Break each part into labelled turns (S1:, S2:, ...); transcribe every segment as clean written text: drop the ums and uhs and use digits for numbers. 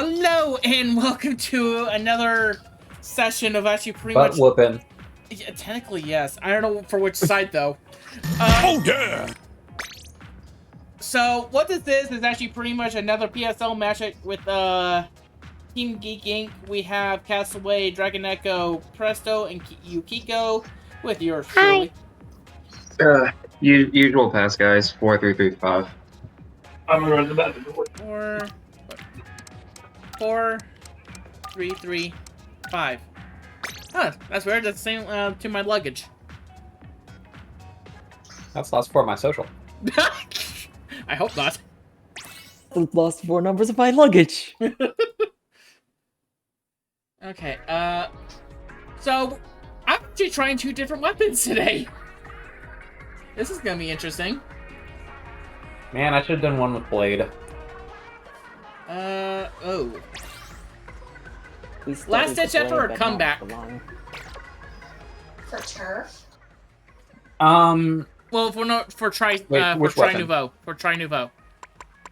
S1: Hello and welcome to another session of actually pretty
S2: Butt
S1: much.
S2: whooping.
S1: Yeah, technically, yes. I don't know for which side though.
S3: Oh yeah!
S1: So what this is actually pretty much another PSL matchup with Team Geek Inc. We have Castaway, Dragon Echo, Presto, and Yukiko with yours truly.
S4: Usual pass, guys. 4-3-3-5.
S3: I'm gonna run the back door.
S1: 4, 3, 3, 5. Huh, that's weird. That's the same to my luggage.
S2: That's the last four of my social.
S1: I hope not.
S5: The last four numbers of my luggage.
S1: Okay, so I'm actually trying two different weapons today. This is gonna be interesting.
S2: Man, I should have done one with Blade.
S1: Oh.
S5: We studied
S1: Last ditch
S5: the
S1: effort or
S5: blade, but not
S1: comeback?
S5: for long.
S6: For turf?
S1: Well, for Tri
S2: which weapon?
S1: Nouveau. For Tri Nouveau.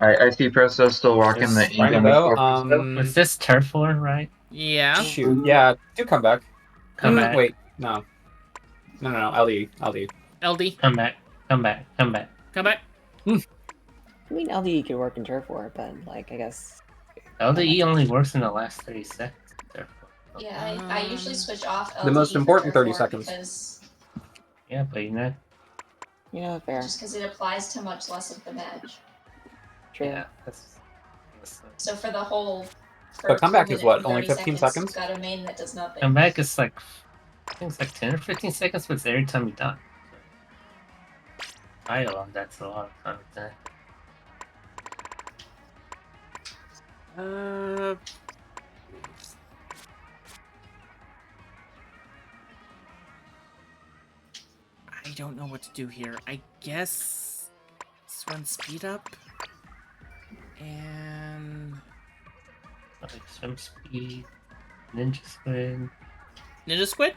S4: I see Presto still rocking the ink on the floor.
S7: Was this turf war, right?
S1: Yeah.
S2: Shoot. Yeah, do come back.
S7: Come back.
S2: Wait, no. No, LD.
S1: LD.
S7: Come back.
S1: Come back.
S5: I mean, LDE could work in turf war, but like, I guess.
S7: LDE only works in the last 30 seconds.
S6: Yeah, I usually switch off LDE
S2: The most
S6: for
S2: important
S6: turf
S2: 30
S6: war
S2: seconds.
S6: Because,
S7: Yeah, but you're not.
S5: Yeah, fair.
S6: just because it applies to much less of the match.
S5: True.
S7: Yeah, that's
S6: So for the whole...
S2: But comeback is
S6: 2
S2: what,
S6: minute
S2: only
S6: 30
S2: 15 seconds?
S6: Got a main that does nothing.
S7: comeback is like, I think it's like 10 or 15 seconds, but it's every time you die. Idle on that's a lot of time with that.
S1: I don't know what to do here. I guess swim speed up and
S7: Like swim speed, ninja squid.
S1: Ninja Squid.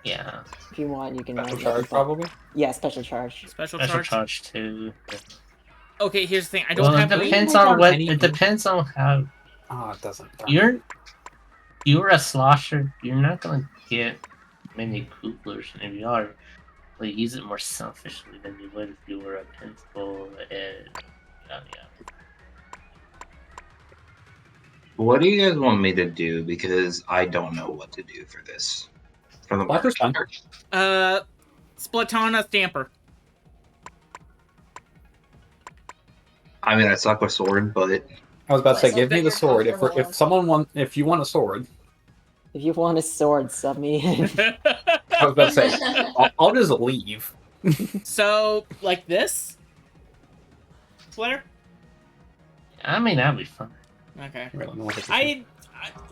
S7: Yeah,
S5: If you want, you can.
S2: Special
S5: rank
S2: charge,
S5: it.
S2: probably?
S5: Yeah, special charge.
S1: Special
S7: special
S1: charge.
S7: charge too.
S1: Okay, here's the thing. I don't
S7: Well,
S1: have
S7: it
S1: any.
S7: depends
S2: Don't
S7: on what.
S2: any-
S7: It depends on how
S2: Oh, it doesn't.
S7: you're a slosher. You're not gonna get many Kooplers, and if you are, like, use it more selfishly than you would if you were a pencil and yada yada.
S4: What do you guys want me to do? Because I don't know what to do for this. For the
S2: Blacker's fine.
S1: Splatoon Stamper.
S4: I mean, I suck with sword, but
S2: I was about to say,
S6: Well,
S2: give me
S6: so
S2: the
S6: that
S2: sword.
S6: you're
S2: If
S6: comfortable.
S2: if you want a sword,
S5: If you want a sword, sub me in.
S2: I was about to say, I'll just leave.
S1: So, like this? Flair?
S7: I mean, that'd be fun.
S1: Okay.
S2: I really don't know what to do.
S1: I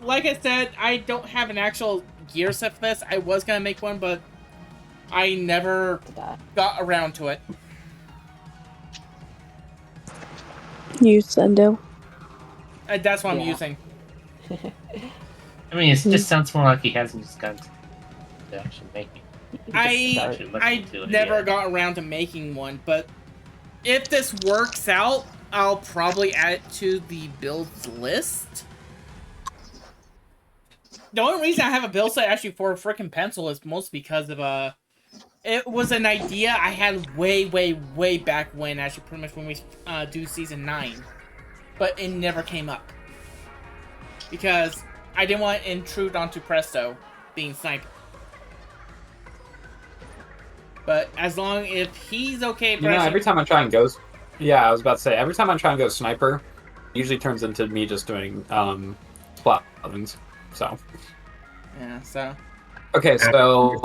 S1: like I said, I don't have an actual gear set for this. I was gonna make one, but I never got around to it.
S8: Use Sendo.
S1: That's what I'm
S5: Yeah.
S1: using.
S7: I mean, it just sounds more like he hasn't just gotten to actually make it.
S1: I never got around to making one, but if this works out, I'll probably add it to the builds list. The only reason I have a build set actually for a frickin' pencil is mostly because of it was an idea I had way back when, actually pretty much when we do season 9, but it never came up because I didn't want to intrude onto Presto being sniper. But as long if he's okay,
S2: You know, every time I try and go... Yeah, I was about to say, every time I try and go sniper, it usually turns into me just doing splat ovens. So.
S1: Yeah, so.
S2: Okay, so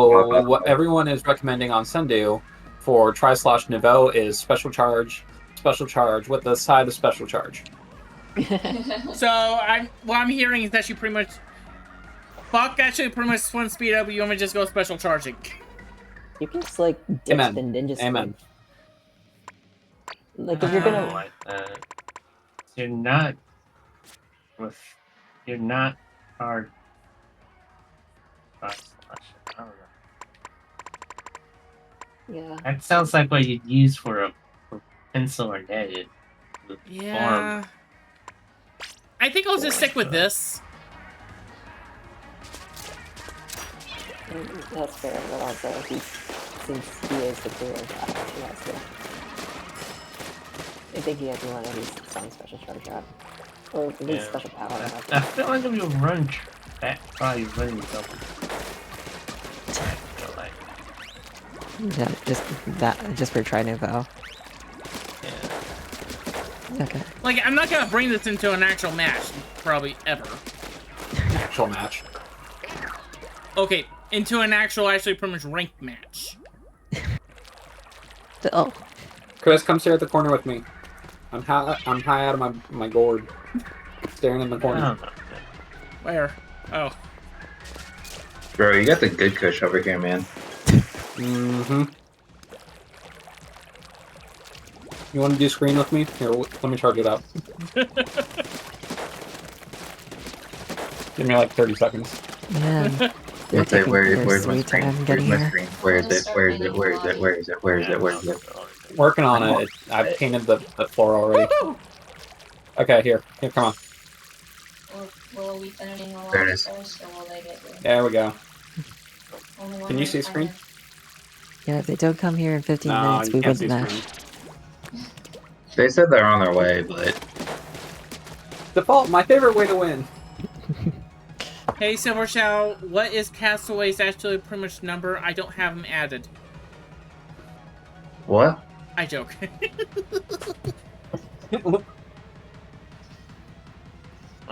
S2: what everyone is recommending on Sendu for Tri/Nouveau is special charge with the side of special charge.
S1: So what I'm hearing is that you pretty much actually pretty much swim speed up. You want me to just go special charging?
S5: You can just like ditch
S2: Amen.
S5: the ninja squid.
S2: Amen.
S5: Like if you're gonna.
S7: like that. You're not hard. I don't know.
S5: Yeah.
S7: That sounds like what you'd use for pencil or netted.
S1: Yeah. I think I'll just stick with this.
S5: That's fair, but also since he is the clear guy, he has to. I think he has to run at least some special charge shot. Or at least special power.
S7: I feel like if you run back, probably running double.
S5: Yeah, just for try Nouveau.
S7: Yeah.
S5: Okay.
S1: Like, I'm not gonna bring this into an actual match, probably ever.
S2: Actual match.
S1: Okay, into an actually pretty much ranked match.
S5: Oh.
S2: Chris, come stare at the corner with me. I'm high out of my gourd. Staring in the corner.
S1: Where? Oh.
S4: Bro, you got the good kush over here, man.
S2: Mm-hmm. You want to do screen with me? Here, let me charge it up. Give me like 30 seconds.
S5: Man.
S4: Where's my
S5: sweet
S4: screen?
S5: time
S4: Where's
S5: getting
S4: my
S5: here.
S4: screen? Where is it? Where is it? Where is it? Where is it? Where is it? Where is it?
S2: Working on it. I've painted the floor already. Okay, here, come on.
S6: Will we finishing the
S4: There it
S6: line
S4: is.
S6: first, or will they get here?
S2: There we go.
S6: Only one
S2: Can you
S6: at a
S2: see
S6: time
S2: screen?
S6: then.
S5: Yeah, if they don't come here in 15
S2: No,
S5: minutes,
S2: you
S5: we
S2: can't
S5: win the
S2: see
S5: match.
S2: screen.
S4: They said they're on their way, but
S2: Default, my favorite way to win.
S1: Hey, Silver Shell, what is Castaway's actually pretty much number? I don't have him added.
S4: what?
S1: I joke.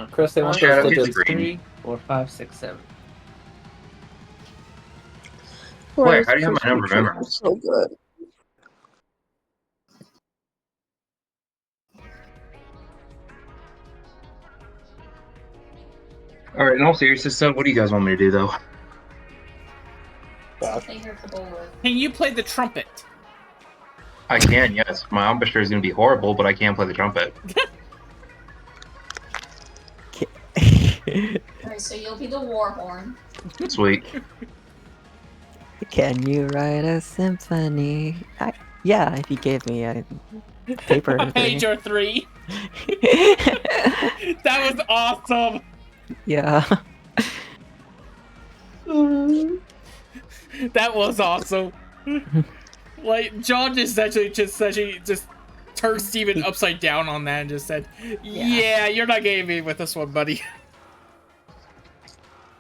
S2: Chris, they want
S4: Shadow
S2: those
S4: hits
S2: digits.
S4: green.
S7: 3, 4, 5, 6, 7.
S4: Wait, how do you have my number memorized?
S8: So good.
S4: Alright, in all seriousness, so what do you guys want me to do, though?
S6: Stay here for bulwark.
S1: Can you play the trumpet?
S4: I can, yes. My embouchure is going to be horrible, but I can play the trumpet.
S6: Alright, so you'll be the war horn.
S4: Sweet.
S5: Can you write a symphony? Yeah, if you gave me a paper.
S1: A page or 3. That was awesome.
S5: Yeah.
S1: That was awesome. Like, John just turned Steven upside down on that and just said, yeah, you're not getting me with this one, buddy.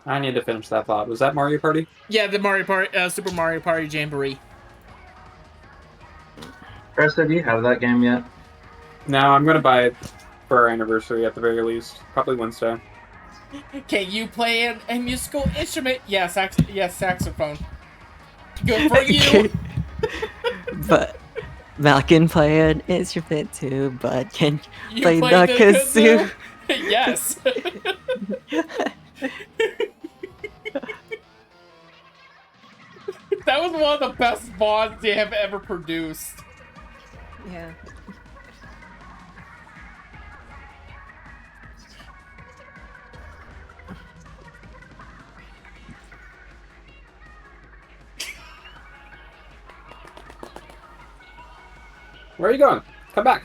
S2: I need to finish that thought. Was that Mario Party?
S1: Yeah, the Mario Party, Super Mario Party Jamboree.
S4: Chris, do you have that game yet?
S2: No, I'm gonna buy it for our anniversary at the very least. Probably Wednesday.
S1: Can you play a musical instrument? Yeah, saxophone. Good for you.
S5: But Mal can play an instrument too, but can
S1: You
S5: play
S1: played
S5: the kazoo?
S1: Yes. That was one of the best mods they have ever produced.
S5: Yeah.
S2: Where are you going? Come back.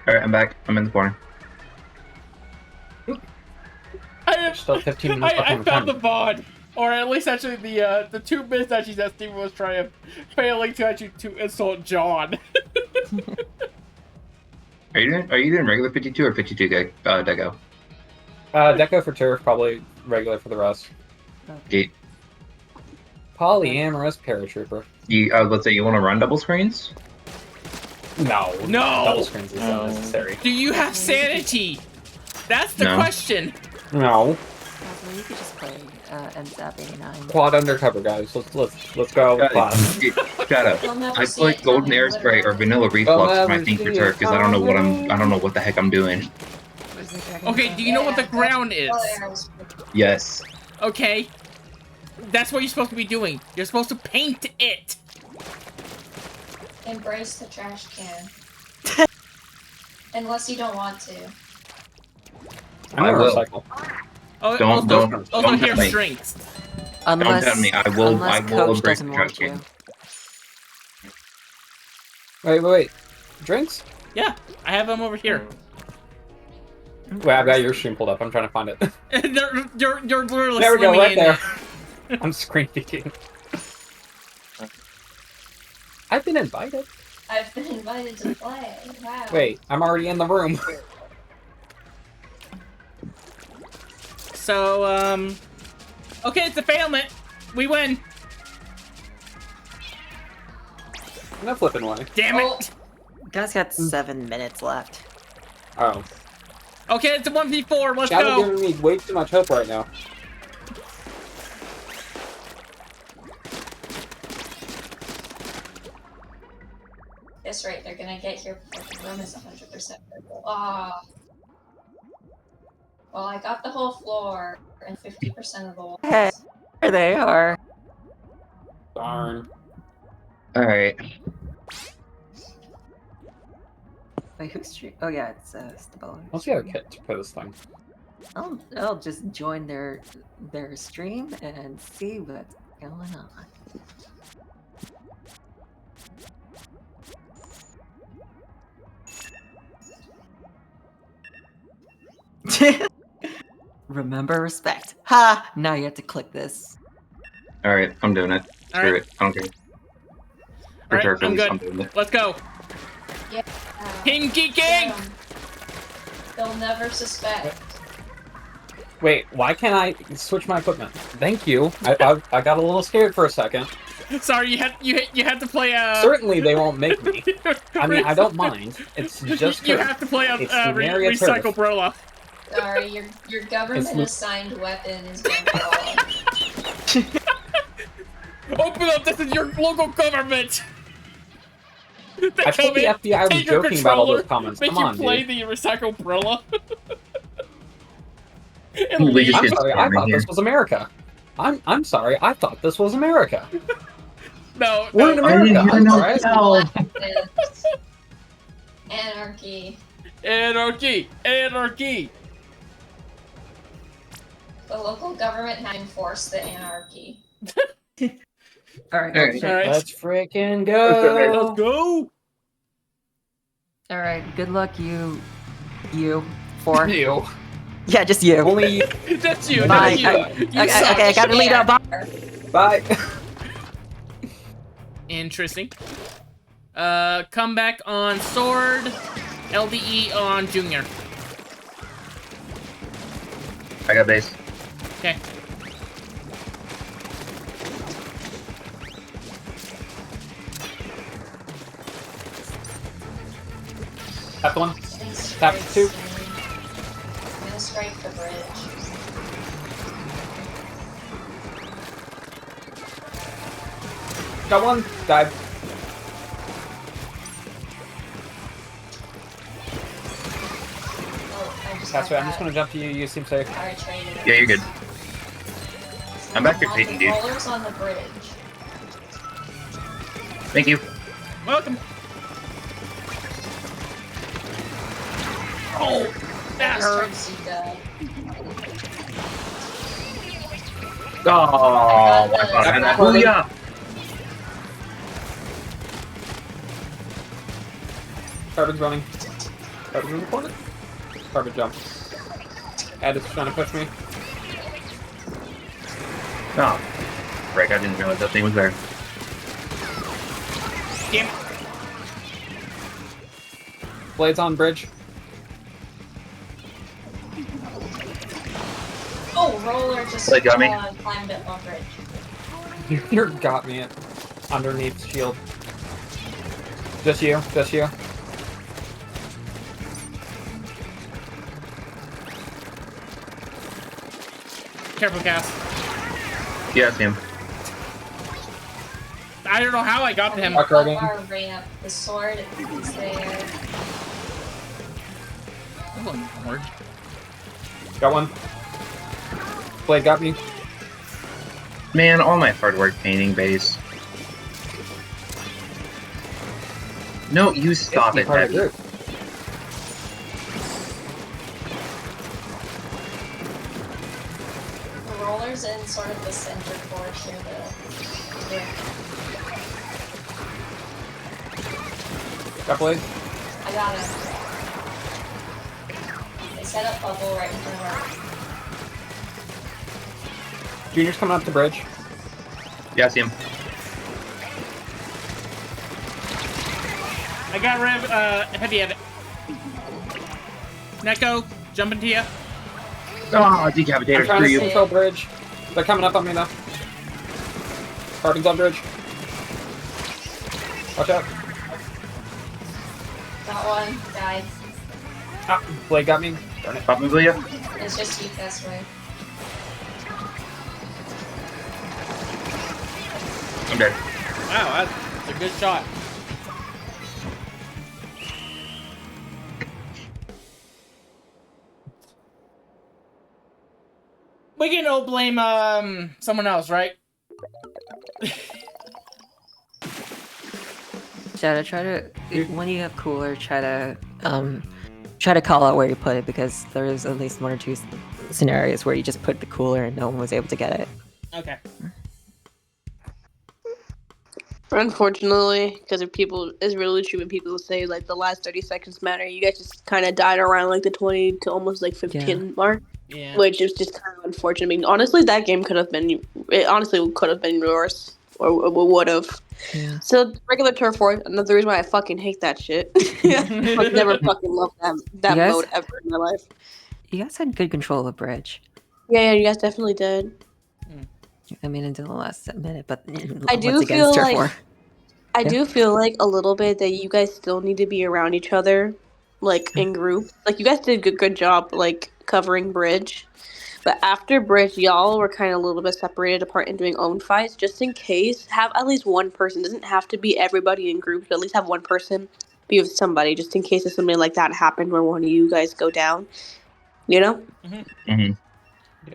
S4: Alright, I'm back. I'm in the corner.
S2: Still 15 minutes left
S1: I
S2: on the
S1: found the
S2: timer.
S1: mod, or at least actually the 2 minutes actually that Steven was trying, failing to actually to insult John.
S4: Are you doing regular 52 or 52 deco?
S2: Deco for turf, probably regular for the rest.
S4: Geek.
S2: Polyamorous paratrooper.
S4: Let's say you want to run double screens?
S2: No.
S1: No!
S2: Double screens is unnecessary.
S1: Do you have sanity? That's the
S4: No.
S1: question.
S2: No.
S5: Also, you could just play MZAP 89.
S2: Quad undercover, guys. Let's go. Quad.
S4: Shut up.
S6: You'll never
S4: I
S6: see
S4: play
S6: it
S4: golden
S6: coming,
S4: air spray or
S6: literally.
S4: vanilla reflux
S2: Well,
S4: for my
S2: never
S4: thing for
S2: see
S4: turf
S2: it
S4: because I don't know what the heck I'm doing.
S1: Okay, do you know what the ground is?
S4: Yes.
S1: Okay. That's what you're supposed to be doing. You're supposed to paint it.
S6: Embrace the trash can. Unless you don't want to.
S2: I'm
S4: I
S2: gonna
S4: will.
S2: recycle.
S1: Oh,
S4: Don't
S1: also here's
S4: tell me.
S1: strengths.
S5: Unless,
S4: tell me, I will
S5: unless
S4: embrace
S5: Coach
S4: the
S5: doesn't
S4: trash
S5: want
S4: can.
S5: you.
S2: Wait. Drinks?
S1: Yeah, I have them over here.
S2: Wait, I've got your stream pulled up. I'm trying to find it.
S1: You're literally
S2: There we go,
S1: swimming
S2: right
S1: in
S2: there.
S1: it.
S2: I'm screen peeking. I've been invited.
S6: I've been invited to play. Wow.
S2: Wait, I'm already in the room.
S1: So, okay, it's a failment. We win.
S2: No flipping way.
S1: Damn
S6: Oh.
S1: it.
S5: Guys got 7 minutes left.
S2: Oh.
S1: Okay, it's a 1v4. Let's
S2: Y'all are
S1: go.
S2: giving me way too much hope right now.
S6: That's right, they're gonna get here before the room is 100% purple. Ah. Well, I got the whole floor and 50% of the walls.
S5: Hey, there they are.
S2: Darn.
S4: Alright.
S5: Wait, who's stream? Oh yeah, it's Stabella.
S2: Let's get a kit to play this thing.
S5: I'll just join their stream and see what's going on. Remember respect. Ha! Now you have to click this.
S4: Alright, I'm doing it. Screw
S1: Alright.
S4: it. I don't care.
S1: Alright,
S4: Reserve
S1: I'm
S4: release,
S1: good.
S4: I'm doing it.
S1: Let's go.
S6: Yeah.
S1: Team Geek
S6: Get
S1: Gang!
S6: 'em. They'll never suspect.
S2: Wait, why can't I switch my equipment? Thank you. I got a little scared for a second.
S1: Sorry, you had to play
S2: Certainly they won't make me. I mean, I don't mind. It's just
S1: you have to play
S2: it's Lunaria
S1: Recycle
S2: Turf.
S1: Brola.
S6: Sorry, your government assigned weapon is gonna
S1: Open up! This is your local government. They
S2: I told the FBI was
S1: take your
S2: joking about all those
S1: controller,
S2: comments.
S1: Make
S2: Come
S1: you
S2: on,
S1: play
S2: dude.
S1: the Recycle Brola. And
S4: Holy
S1: leave.
S2: I'm
S4: It's
S2: sorry, I
S4: storming
S2: thought
S4: here.
S2: this was America. I'm sorry, I thought this was America.
S1: No,
S2: We're in
S1: no.
S2: America. I'm sorry.
S6: weapons. Anarchy.
S1: Anarchy! Anarchy!
S6: The local government had enforced the anarchy.
S5: Alright,
S4: Alright.
S1: Alright.
S2: Let's freaking go.
S1: Let's go!
S5: Alright, good luck you 4.
S2: You.
S5: Yeah, just you.
S2: Only.
S1: That's you,
S5: Bye.
S1: that's you. You
S5: Okay,
S1: suck.
S5: I gotta lead up.
S2: Bye.
S1: Interesting. Comeback on Sword, LDE on Junior.
S4: I got base.
S1: Okay.
S2: Tap one.
S6: Please
S2: Tap
S6: strike
S2: 2.
S6: soon. I'm gonna strike the bridge.
S2: Got one. Dive.
S6: Oh, I just
S2: That's
S6: got
S2: right. I'm just gonna jump to you. You seem safe.
S6: I traded.
S4: Yeah, you're good. I'm back here,
S6: On
S4: Peyton,
S6: the
S4: dude.
S6: rollers on the bridge.
S4: Thank you.
S1: Welcome. Oh, that
S6: I just
S1: hurt.
S6: turned Zika.
S4: Oh, my God. Booyah!
S2: Garbage running. Garbage in the corner. Garbage jump. Ed is trying to push me.
S4: Oh, frick, I didn't realize that thing was there.
S1: Damn it.
S2: Blades on bridge.
S6: Oh, roller just
S4: They got me.
S6: climbed up on bridge.
S2: You got me it. Underneath shield. Just you. Just you.
S1: Careful, Cass.
S4: Yeah, it's him.
S1: I don't know how I got to him.
S2: Mark
S6: Up
S2: Rogan.
S6: our ramp, the sword is there.
S2: Got one. Blade got me.
S4: Man, all my hard work painting base. No, you stop
S2: It's
S4: it,
S2: part of the
S4: Heavy.
S2: group.
S6: The roller's in sort of the center portion of the ramp.
S2: Got blade.
S6: I got him. They set up bubble right in front of our.
S2: Junior's coming up the bridge.
S4: Yeah, I see him.
S1: I got rid of heavy of it. Neko, jumping to you.
S4: Oh,
S2: I'm
S4: decapitator,
S2: trying
S4: screw
S2: to
S4: you.
S2: control bridge. They're coming up on me now. Carbon's on bridge. Watch out.
S6: Got one, died.
S2: Ah, blade got me. Darn it.
S4: Pop me, will ya?
S6: It's just you this way.
S4: I'm dead.
S1: Wow, that's a good shot. We can all blame someone else, right?
S5: Shadow, try to when you have cooler, try to call out where you put it, because there is at least 1 or 2 scenarios where you just put the cooler and no one was able to get it.
S1: Okay.
S8: Unfortunately, because if people, it's really true when people say like the last 30 seconds matter. You guys just kind of died around like the 20 to almost like 15 mark,
S1: Yeah.
S8: which is just kind of unfortunate. I mean, honestly, that game could have been, it honestly could have been worse, or would have.
S5: Yeah.
S8: So regular turf war, another reason why I fucking hate that shit. I've never fucking loved that
S5: You guys-
S8: mode ever in my life.
S5: You guys had good control of the bridge.
S8: Yeah, you guys definitely did.
S5: I mean, until the last minute, but
S8: I do
S5: once again,
S8: feel
S5: turf
S8: like
S5: war.
S8: I
S5: Yeah.
S8: do feel like a little bit that you guys still need to be around each other, like in groups. Like you guys did a good job, like covering bridge. But after bridge, y'all were kind of a little bit separated apart and doing own fights. Just in case, have at least one person. Doesn't have to be everybody in groups, but at least have one person be with somebody, just in case if something like that happened where one of you guys go down. You know.
S4: Mm-hmm.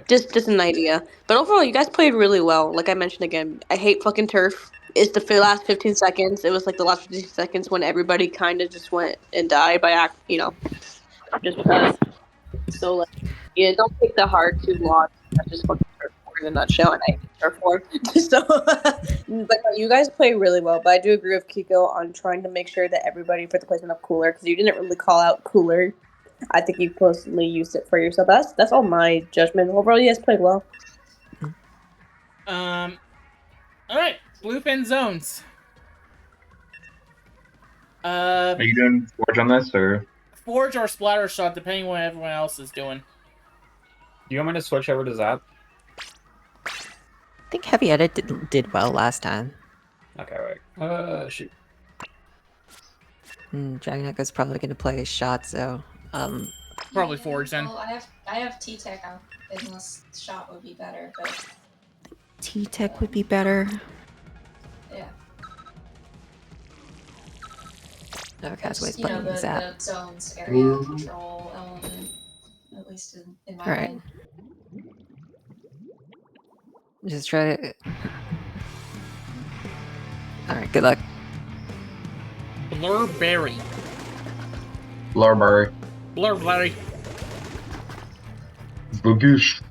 S8: Just an idea. But overall, you guys played really well. Like I mentioned again, I hate fucking turf. It's the last 15 seconds. It was like the last 15 seconds when everybody kind of just went and died by just because. So like, yeah, don't take the heart too long. That's just fucking turf war in a nutshell, and I hate turf war. So, but no, you guys play really well. But I do agree with Kiko on trying to make sure that everybody for the placement of cooler, because you didn't really call out cooler. I think you closely used it for yourself. That's all my judgment. Overall, you guys played well.
S1: All right, bluefin zones.
S4: Are you doing Forge on this, or?
S1: Forge or splatter shot, depending on what everyone else is doing.
S2: Do you want me to switch over to Zap?
S5: I think Heavy Edit did well last time.
S2: Okay, wait. Shoot.
S5: Dragon Echo's probably going to play a shot, so
S1: Probably Forge then.
S6: Well, I have T-Tech out, unless shot would be better, but
S5: T-Tech would be better.
S6: yeah.
S5: Okay,
S6: Just,
S5: Castaway's
S6: you know,
S5: playing
S6: the
S5: Zap.
S6: zones area control element, at least in my
S5: Alright.
S6: mind.
S5: Just try to... Alright, good luck.
S1: Blurberry.
S4: Larbar.
S1: Blurberry.
S4: Boogish.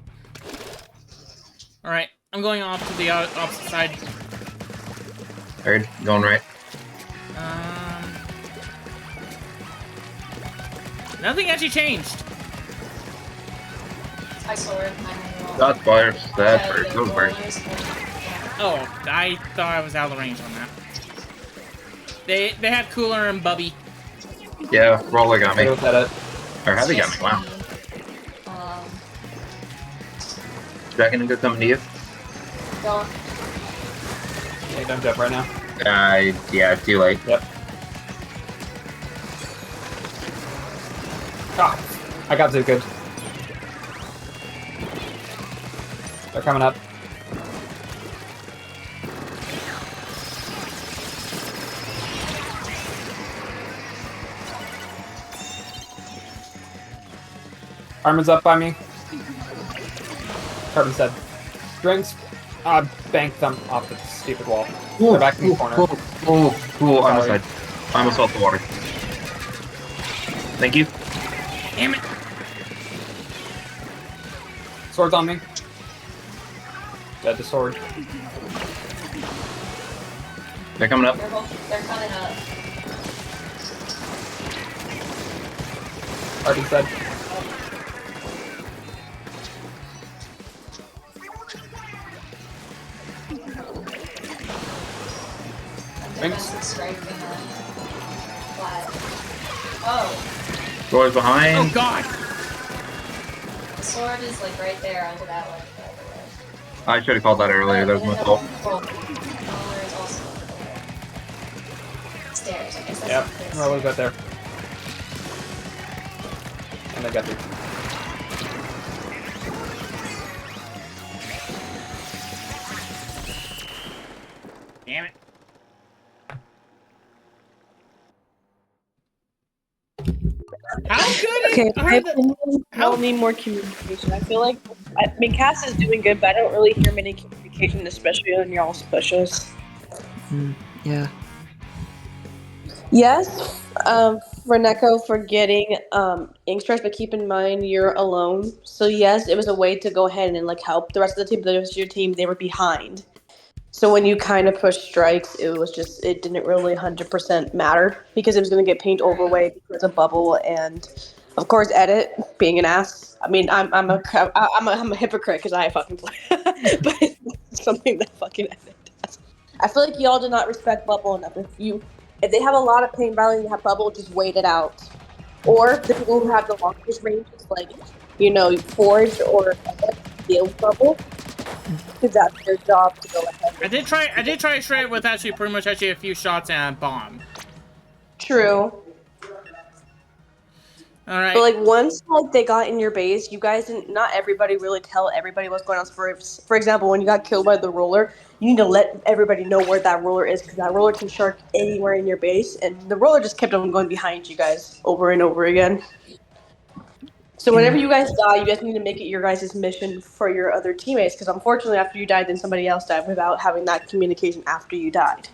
S1: Alright, I'm going off to the opposite side.
S4: Heard. Going right.
S1: Nothing actually changed.
S6: I sword, my
S4: That's fire. That's first. That was first.
S1: Oh, I thought I was out of the range on that. They have Cooler and Bubby.
S4: Yeah, Roller got me.
S2: Go with edit.
S4: Or Heavy got me. Wow. Dragon and good coming to you.
S6: Don't.
S2: Yeah, don't jump right now.
S4: Yeah, too late.
S2: Yep. Ah, I got too good. They're coming up. Armin's up by me. Carbon said, drinks. Banked them off the stupid wall. They're back in the corner.
S4: Cool. I'm aside. I almost fell the water. Thank you.
S1: Damn it!
S2: Sword's on me. Dead to sword.
S4: They're coming up.
S6: They're coming up.
S2: Already said.
S6: Defensive strike and then flat. Oh,
S4: Roy's behind.
S1: Oh god!
S6: the sword is like right there under that ledge, by the way.
S4: I should have called that earlier. That was my fault.
S6: Roller is also over there. Stairs, I guess that's
S2: Yep,
S6: this.
S2: Roy's right there. And I got you.
S1: Damn it. How good
S9: Okay,
S1: are
S9: my
S1: the...
S9: opinion,
S1: how-
S9: we'll need more communication. I feel like, I mean, Cass is doing good, but I don't really hear many communication, especially on y'all's pushes.
S5: Yeah.
S8: Yes, for Neko for getting ink strikes, but keep in mind you're alone. So yes, it was a way to go ahead and like help the rest of the team. But the rest of your team, they were behind. So when you kind of pushed strikes, it didn't really 100% matter because it was going to get paint overweight because of bubble and of course edit being an ass. I mean I'm a hypocrite because I fucking play, but it's something that fucking edit does. I feel like y'all did not respect bubble enough. If they have a lot of paint value and you have bubble, just wait it out. Or the people who have the longest ranges, like forge or field bubble, because that's their job to go ahead.
S1: I did try straight with actually pretty much a few shots and a bomb.
S8: True.
S1: Alright.
S8: But like once like they got in your base, you guys didn't. Not everybody really tell everybody what's going on. For example, when you got killed by the roller, you need to let everybody know where that roller is because that roller can shark anywhere in your base, and the roller just kept on going behind you guys over and over again. So whenever you guys die, you guys need to make it your guys' mission for your other teammates because unfortunately, after you died, then somebody else died without having that communication after you died.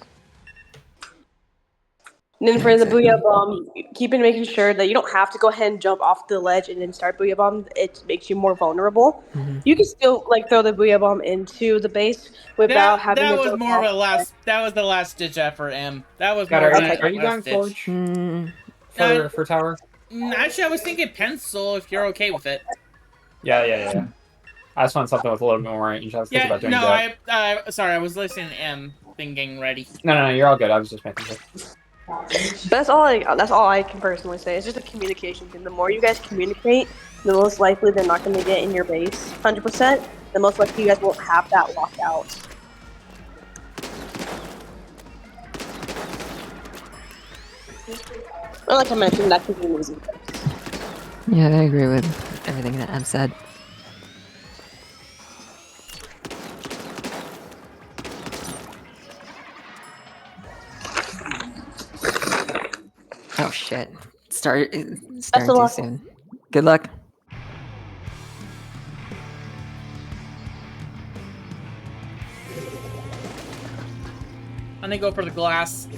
S8: And then for the Booyah Bomb, keep in making sure that you don't have to go ahead and jump off the ledge and then start Booyah Bomb. It makes you more vulnerable. You can still like throw the Booyah Bomb into the base without having
S1: that
S8: to
S1: was
S8: jump
S1: more of
S8: off
S1: a last. That was the last ditch effort, M. That was
S2: God,
S1: more.
S2: are you going
S1: last ditch.
S2: Forge?
S1: Uh,
S2: For tower?
S1: Actually, I was thinking pencil. If you're okay with it.
S2: Yeah. I just want something with a little bit more range. I was thinking about doing that.
S1: Sorry, I was listening to M. Thinking ready.
S2: No, you're all good. I was just making sure.
S8: That's all I can personally say. It's just a communication thing. The more you guys communicate, the most likely they're not going to get in your base 100%. The most likely you guys won't have that lockout. Or like I mentioned, that could be an easy fix.
S5: Yeah, I agree with everything that Em said. Oh shit. Starting too
S8: luck.
S5: soon. Good luck.
S1: I'm gonna go for the glass.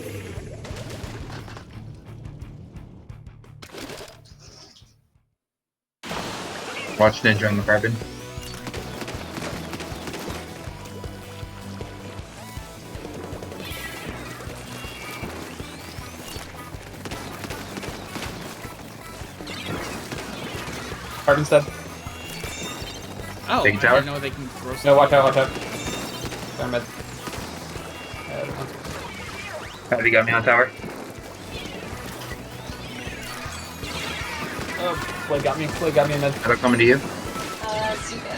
S4: Watch Ninja on the carbon.
S2: Carbon's dead.
S1: Oh,
S4: Big
S1: I
S4: tower?
S1: didn't know they can throw.
S2: No, watch out. They're mid.
S4: Have you got me on tower?
S2: Oh, Flay got me in mid.
S4: Have I coming to you?
S6: Zuka.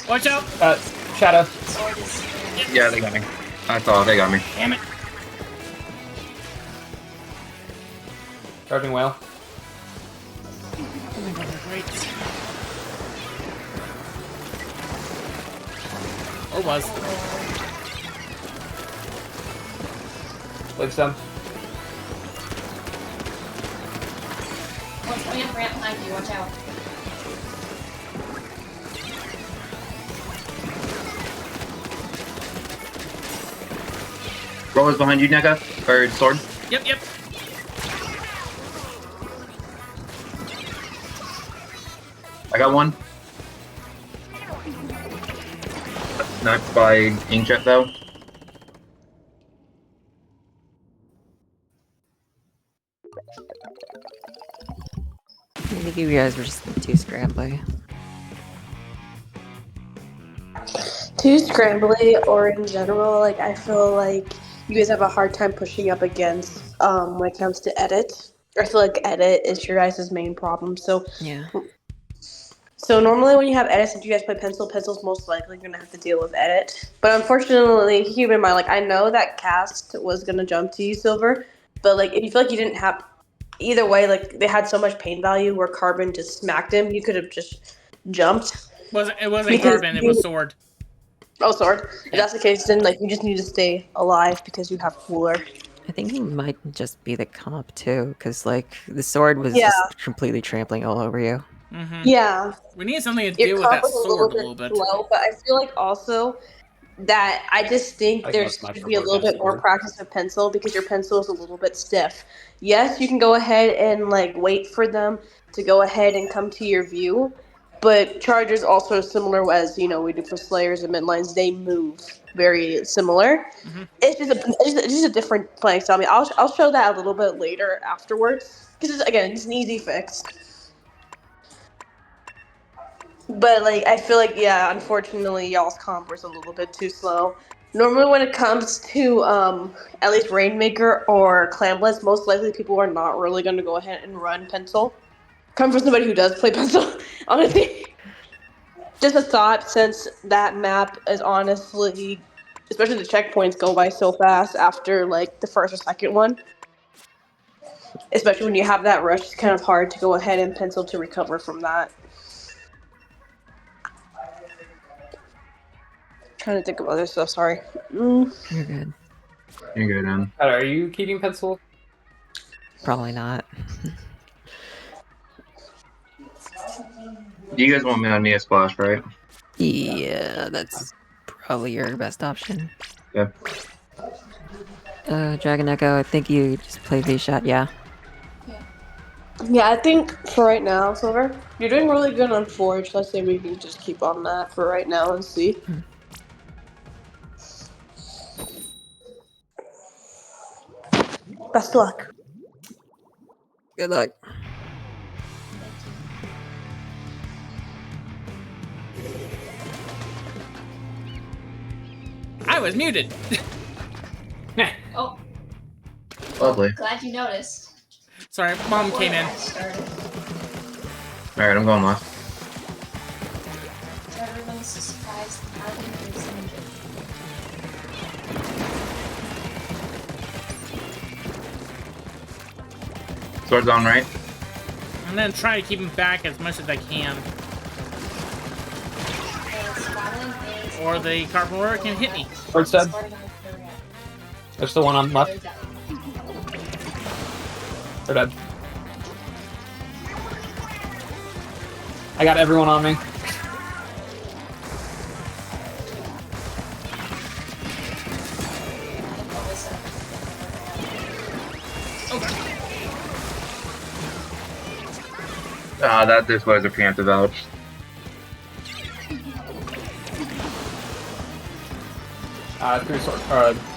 S1: Watch out!
S2: Shadow.
S6: Sword is.
S4: Yeah, they got me. I thought they got me.
S1: Damn it!
S2: Charging whale.
S1: Oh my god, they're great. Or was.
S2: Lives down.
S6: One's coming up ramp behind you, watch out.
S4: Roller's behind you, Neka. Or sword.
S1: Yep.
S4: I got one. Knocked by Inkjet though.
S5: think you guys were just too scrambly.
S8: Too scrambly, or in general, like I feel like you guys have a hard time pushing up against when it comes to edit. I feel like edit is your guys' main problem.
S5: Yeah.
S8: So normally when you have edit, since you guys play pencil, pencil's most likely gonna have to deal with edit. But unfortunately, keep in mind, like I know that cast was gonna jump to you, Silver, but like if you feel like you didn't have either way, like they had so much pain value where Carbon just smacked him, you could have just jumped.
S1: It wasn't
S8: Because
S1: Carbon, it was Sword.
S8: Oh, sword. If that's the case, then like you just need to stay alive because you have cooler.
S5: I think it might just be the comp too, because like the sword was
S8: Yeah.
S5: just completely trampling all over you.
S1: Mm-hmm.
S8: Yeah.
S1: We need something to
S8: Your
S1: deal with
S8: comp
S1: that
S8: was
S1: sword a little bit.
S8: slow, but I feel like also that I just think
S2: I
S8: there
S2: must match
S8: should
S2: the
S8: be a
S2: word
S8: little bit more
S2: sword.
S8: practice with pencil because your pencil is a little bit stiff. Yes, you can go ahead and like wait for them to go ahead and come to your view, but chargers also similar as we do for slayers and midlines. They move very similar.
S1: Mhm.
S8: It's just a different playing style. I mean, I'll show that a little bit later afterwards because it's an easy fix. But like I feel like unfortunately y'all's comp was a little bit too slow. Normally when it comes to at least Rainmaker or Clambless, most likely people are not really gonna go ahead and run pencil. Come from somebody who does play pencil, honestly. Just a thought, since that map is honestly, especially the checkpoints go by so fast after like the first or second one. Especially when you have that rush, it's kind of hard to go ahead and pencil to recover from that. Trying to think of other stuff. Sorry.
S5: You're good.
S4: You're good, man.
S2: Are you keeping pencil?
S5: Probably not.
S4: You guys want me on Nia Splash, right?
S5: Yeah, that's probably your best option.
S4: Yeah.
S5: Dragon Echo, I think you just play V-Shot, yeah.
S8: Yeah, I think for right now, Silver, you're doing really good on Forge. Let's say we can just keep on that for right now and see. Best of luck.
S5: Good luck.
S1: I was muted.
S6: Oh,
S4: Lovely.
S6: glad you noticed.
S1: Sorry, Mom
S6: Before
S1: came
S6: the
S1: in.
S6: match started.
S4: Alright, I'm going left.
S6: So everyone's surprised Carbon is injured.
S4: Swords on right.
S1: I'm gonna try to keep him back as much as I can. Or the carnivore can hit me.
S2: Bird's dead. There's still one on left. They're dead. I got everyone on me.
S4: This was a preemptive ouch.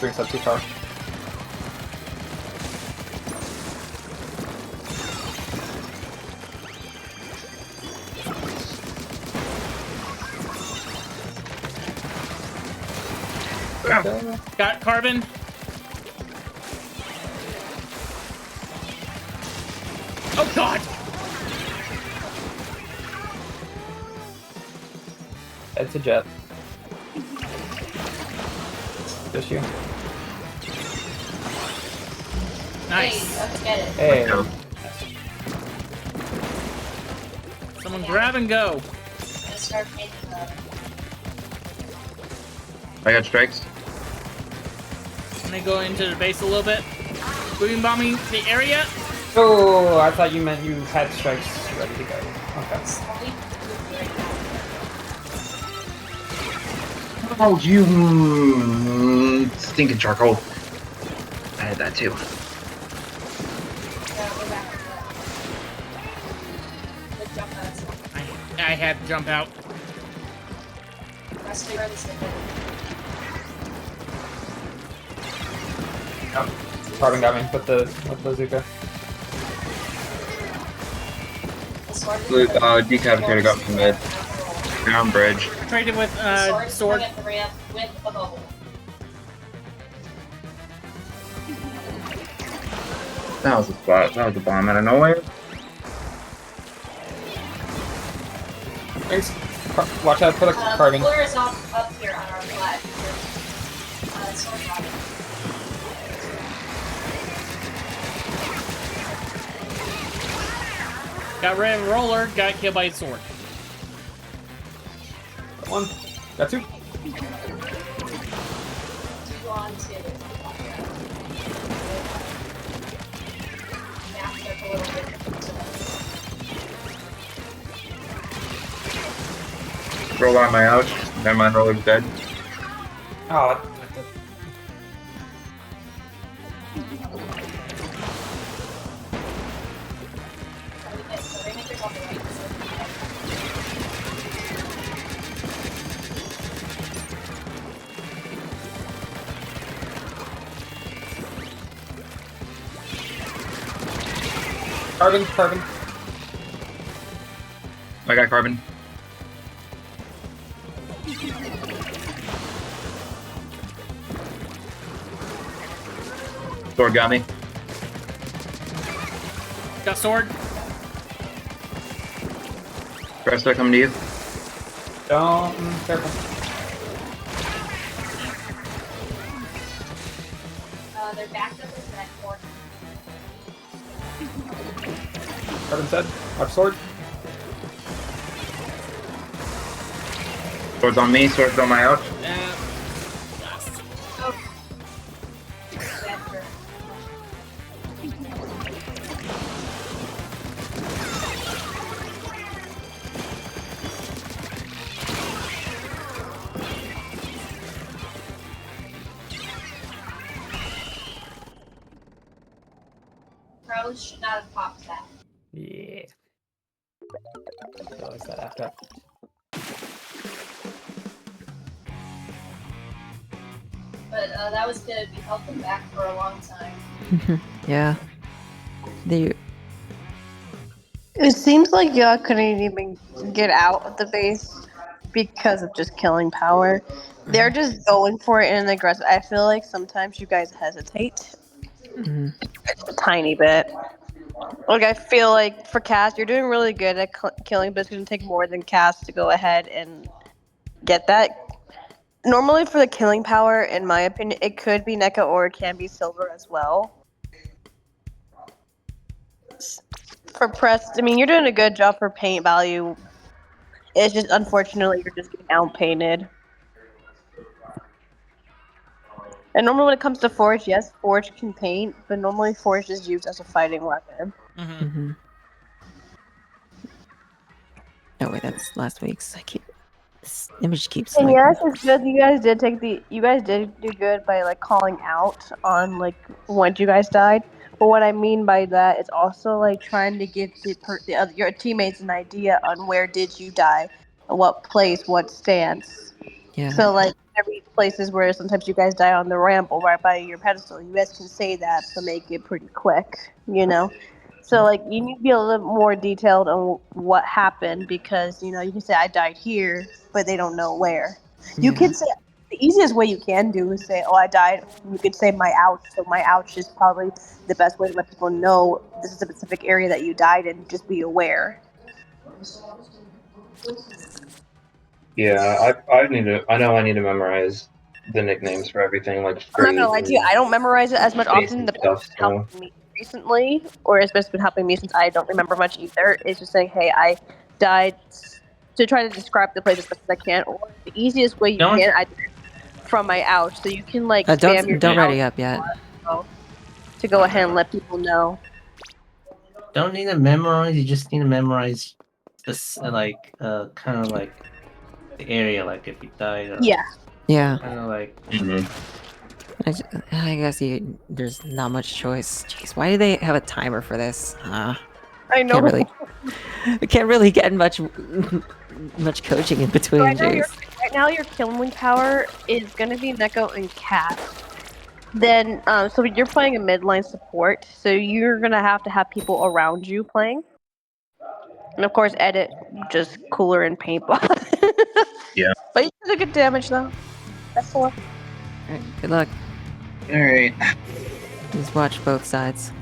S2: Drinks up too far.
S1: Got Carbon. Oh god!
S2: It's a jet. Just you.
S1: Nice.
S6: Hey, let's get it.
S2: Hey.
S1: Someone grab and go.
S6: Let's start making
S4: I got strikes.
S1: I'm gonna go into the base a little bit. Boom bombing the area.
S2: Oh, I thought you meant you had strikes ready to go. Okay.
S4: Oh, you stinking charcoal. I had that too.
S1: I had to jump out.
S2: Carbon got me with the Zuka.
S4: Decapitator got from mid. Down bridge.
S1: Traded with sword.
S6: At the ramp with a bubble.
S4: That was a spot. That was a bomb out of nowhere.
S2: Thanks. Watch out for the carving.
S6: Cooler is up here on our flag. Sword drop.
S1: Got rid of roller, got killed by a sword.
S2: Got one. Got two.
S6: 2 on 2. Backed up a little bit.
S4: Roll on my ouch. Never mind, roller's dead.
S2: Oh, carbon.
S4: I got carbon. Sword got me.
S1: Got sword.
S4: Presto coming to you.
S2: Careful.
S6: They're backed up with that corner.
S2: Carbon said. Watch sword.
S4: Sword's on me. Sword's on my ouch.
S6: Pros should not have popped that.
S2: Yeah. Realize that after.
S6: But that was good. We held them back for a long time.
S5: Yeah.
S8: It seems like y'all couldn't even get out of the base because of just killing power. They're just going for it in an aggressive. I feel like sometimes you guys hesitate
S5: Mhm.
S8: a tiny bit. Like I feel like for Cass, you're doing really good at killing, but it's going to take more than Cass to go ahead and get that. Normally for the killing power, in my opinion, it could be NECA or it can be Silver as well. For press, I mean, you're doing a good job for paint value. It's just unfortunately you're just getting outpainted. And normally when it comes to Forge, yes, Forge can paint, but normally Forge is used as a fighting weapon.
S5: Mm-hmm. Oh wait, that's last week's. This image keeps.
S8: And
S5: Like,
S8: yes, it's good. You guys did do good by like calling out on like when you guys died. But what I mean by that is also like trying to give your teammates an idea on where did you die, what place, what stance.
S5: yeah.
S8: So like every places where sometimes you guys die on the ramp or right by your pedestal, you guys can say that to make it pretty quick, you know. So like you need to be a little more detailed on what happened because you know you can say I died here, but they don't know where. You
S5: Yeah.
S8: can say the easiest way you can do is say, oh I died. You could say my ouch. So my ouch is probably the best way to let people know this is a specific area that you died in. Just be aware.
S3: Yeah, I need to. I know I need to memorize the nicknames for everything, like
S8: I'm not gonna
S3: Straight
S8: lie to you. I don't memorize it as much
S3: Space
S8: often.
S3: and
S8: The best
S3: stuff.
S8: has been
S3: So
S8: helping me recently, or it's best been helping me since I don't remember much either. Is just saying, "Hey, I died," to try to describe the place as best as I can. Or the easiest way you
S7: Don't-
S8: can, I did it from my ouch, so you can like spam your
S5: don't
S8: ouch
S5: ready up yet.
S8: to go ahead and let people know.
S7: Don't need to memorize. You just need to memorize this, like, kind of like the area, like if you died.
S8: Yeah.
S5: Yeah.
S7: Kind of like.
S5: I guess there's not much choice. Jeez, why do they have a timer for this?
S8: I know.
S5: Can't really get much coaching in between.
S8: Right now,
S5: Jeez.
S8: your killing power is gonna be Neko and Cat. Then, so you're playing a midline support, so you're gonna have to have people around you playing. And of course, edit just cooler and paintball.
S4: Yeah.
S8: But you did a good damage though. That's all.
S5: Alright, good luck.
S4: All right.
S5: Just watch both sides.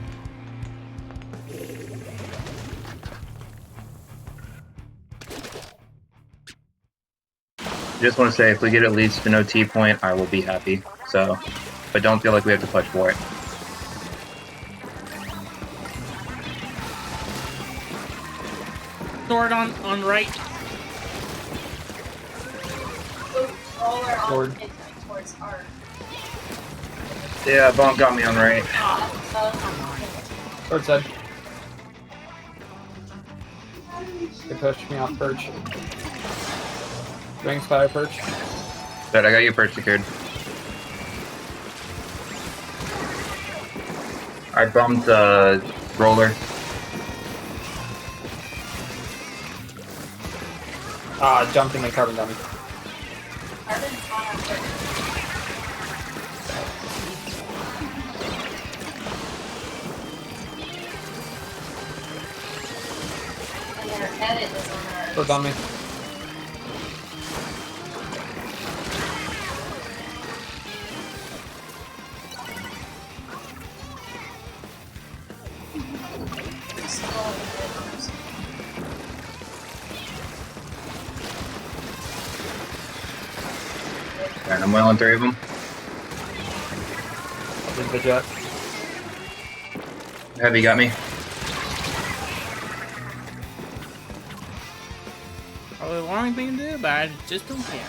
S4: Just want to say, if we get at least an OT point, I will be happy. So, but don't feel like we have to push for it.
S1: Sword on right.
S6: All are all
S2: Sword.
S6: incoming towards our.
S4: Yeah, Bonk got me on right.
S2: Sword side. They pushed me off perch. Rings fire perch.
S4: But I got your perch secured. I bumped roller.
S2: Jumped in the carbon dummy.
S6: Carbon's on our third. And their edit is on our.
S2: Sword on me.
S4: Alright, I'm well on 3 of them.
S2: I'll do the jet.
S4: Heavy got me.
S1: Probably the wrong thing to do, but I just don't care.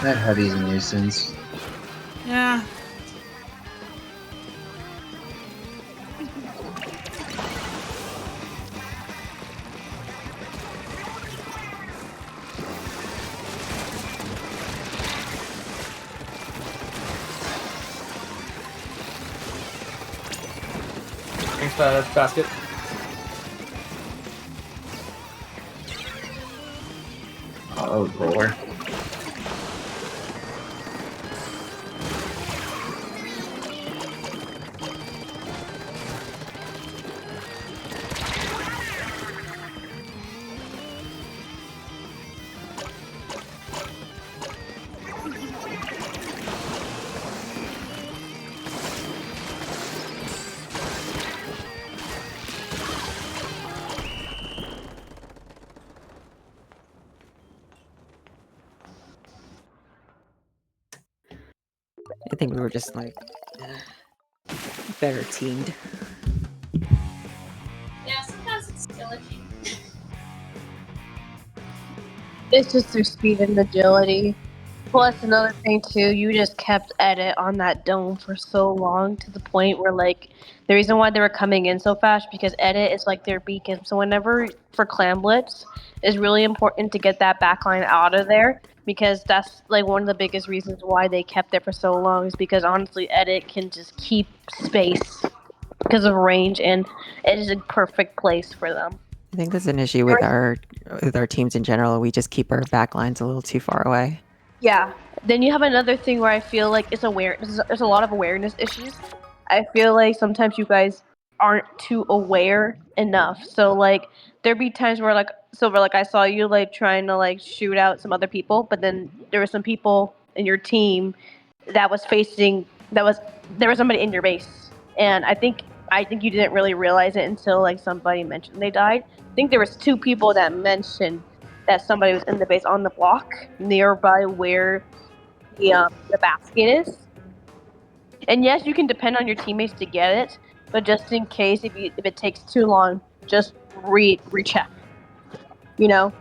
S4: That heavy's a nuisance.
S1: Yeah.
S2: Rings fire basket.
S4: Oh, roller.
S5: I think we were just like better teamed.
S6: Yeah, sometimes it's skill issue.
S8: It's just their speed and agility. Plus, another thing too, you just kept edit on that dome for so long to the point where, like, the reason why they were coming in so fast because edit is like their beacon. So whenever for clan blitz, it's really important to get that backline out of there because that's like one of the biggest reasons why they kept it for so long is because honestly, edit can just keep space because of range, and it is a perfect place for them.
S5: I think there's an issue with our teams in general. We just keep our backlines a little too far away.
S8: Yeah. Then you have another thing where I feel like it's there's a lot of awareness issues. I feel like sometimes you guys aren't too aware enough. So like there'd be times where like Silver, like I saw you like trying to like shoot out some other people, but then there were some people in your team that was there was somebody in your base. And I think you didn't really realize it until like somebody mentioned they died. I think there was 2 people that mentioned that somebody was in the base on the block nearby where the basket is. And yes, you can depend on your teammates to get it, but just in case if it takes too long, just recheck. You know.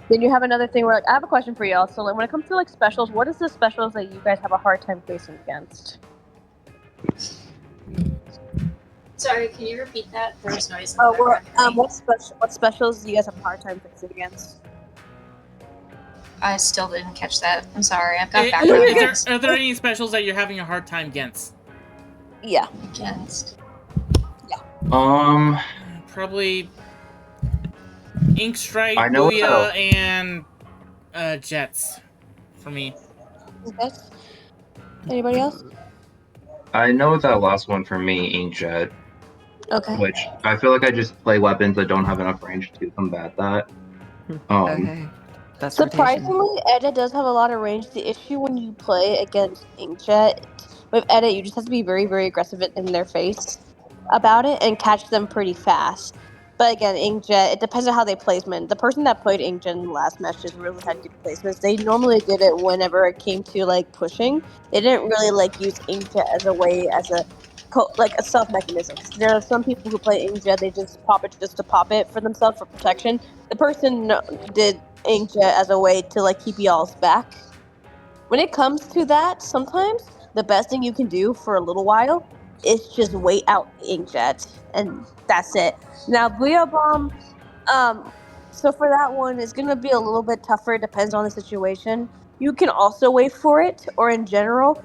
S8: Then you have another thing where like I have a question for y'all. So like when it comes to like specials, what is the specials that you guys have a hard time facing against?
S6: Sorry, can you repeat that? There was noise.
S8: Oh, what specials do you guys have a hard time facing against?
S6: I still didn't catch that. I'm sorry. I've got
S1: Are
S6: background noise.
S1: there any specials that you're having a hard time against?
S8: Yeah.
S6: Against.
S1: Probably Ink Strike,
S4: I know
S1: Booyah, and Jets for me.
S8: That's Anybody else?
S3: I know that last one for me, Inkjet,
S8: Okay.
S3: which I feel like I just play weapons that don't have enough range to combat that.
S5: Okay. That's rotation.
S8: Surprisingly, Edit does have a lot of range. The issue when you play against Inkjet with Edit, you just have to be very, very aggressive in their face about it and catch them pretty fast. But again, Inkjet, it depends on how they placement. The person that played Inkjet in the last match just really had good placements. They normally did it whenever it came to like pushing. They didn't really like use Inkjet as a way as a like a self mechanism. Because there are some people who play Inkjet, they just pop it just to pop it for themselves for protection. The person did Inkjet as a way to like keep y'all's back. When it comes to that, sometimes the best thing you can do for a little while is just wait out Inkjet, and that's it. Now, Booyah Bomb, so for that one, it's gonna be a little bit tougher. It depends on the situation. You can also wait for it, or in general,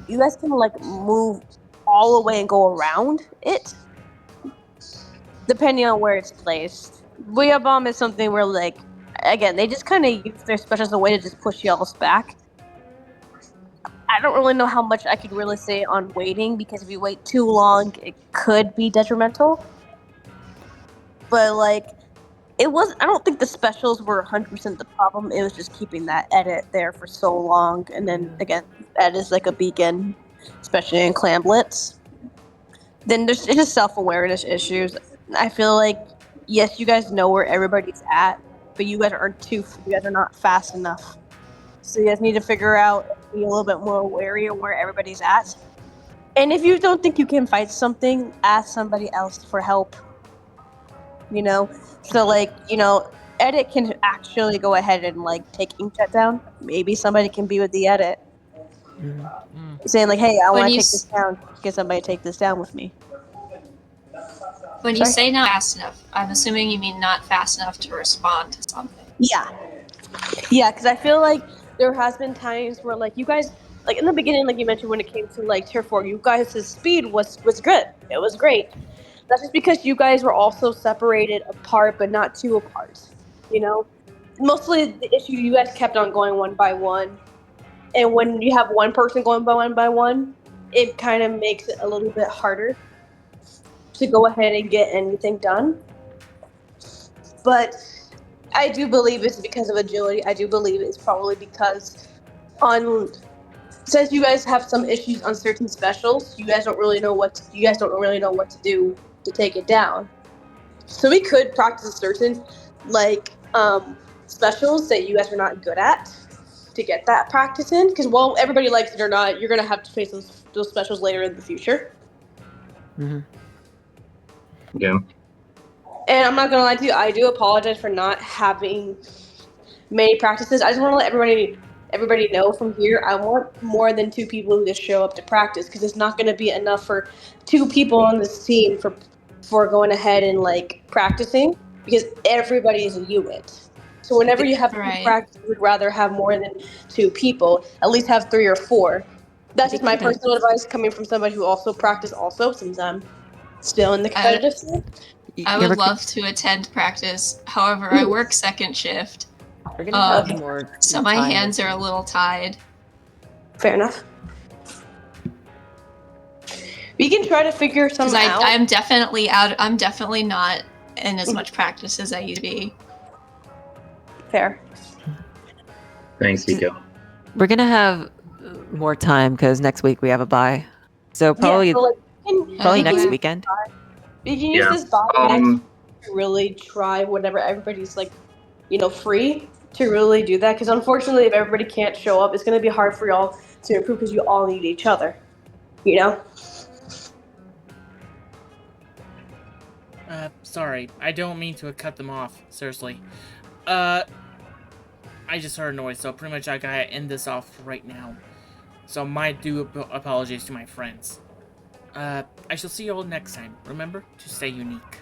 S8: you guys can like move all the way and go around it, depending on where it's placed. Booyah Bomb is something where, like, again, they just kind of use their special as a way to just push y'all's back. I don't really know how much I could really say on waiting, because if you wait too long, it could be detrimental. But, like, I don't think the specials were 100% the problem. It was just keeping that edit there for so long. And then, again, that is like a beacon, especially in Clan Blitz. Then it's just self-awareness issues. I feel like, yes, you guys know where everybody's at, but you guys are not fast enough. So you guys need to figure out and be a little bit more wary of where everybody's at. And if you don't think you can fight something, ask somebody else for help. You know, so like, edit can actually go ahead and like take Inkjet down. Maybe somebody can be with the edit, saying like, "Hey, I
S6: When
S8: want to
S6: you
S8: take this down. Can somebody take this down with me?"
S6: when you
S8: Sorry?
S6: say not fast enough, I'm assuming you mean not fast enough to respond to something.
S8: Yeah, because I feel like there has been times where like you guys, like in the beginning, like you mentioned when it came to like tier 4, you guys' speed was good. It was great. That's just because you guys were also separated apart, but not too apart. You know, mostly the issue, you guys kept on going one by one, and when you have one person going by one, it kind of makes it a little bit harder to go ahead and get anything done. But I do believe it's because of agility. I do believe it's probably because on since you guys have some issues on certain specials, you guys don't really know what to do to take it down. So we could practice certain like specials that you guys are not good at to get that practice in. Because while everybody likes it or not, you're gonna have to face those specials later in the future.
S3: Yeah.
S8: And I'm not gonna lie to you, I do apologize for not having many practices. I just want to let everybody know from here. I want more than 2 people who just show up to practice, because it's not going to be enough for 2 people on this team for going ahead and like practicing, because everybody is a unit. So whenever you have
S6: Right.
S8: practice, you would rather have more than 2 people. At least have 3 or 4. That's just my personal advice, coming from somebody who also practice also, since I'm still in the competitive scene.
S6: I would love to attend practice. However, I work second shift.
S5: We're gonna have more
S6: So my
S5: time
S6: hands are a little tied.
S8: Fair enough. We can try to figure something out.
S6: I'm definitely out. I'm definitely not in as much practice as I used to be.
S8: Fair.
S3: Thanks, Vito.
S5: We're gonna have more time because next week we have a bye. So probably
S8: Yeah, so like, we
S5: next
S8: can
S5: weekend.
S8: We can use this bye next week to really try whenever everybody's like, free to really do that. Because unfortunately, if everybody can't show up, it's going to be hard for y'all to improve, because you all need each other. You know.
S1: Sorry. I don't mean to cut them off. Seriously. I just heard a noise, so pretty much I gotta end this off right now. So my due apologies to my friends. I shall see you all next time. Remember to stay unique.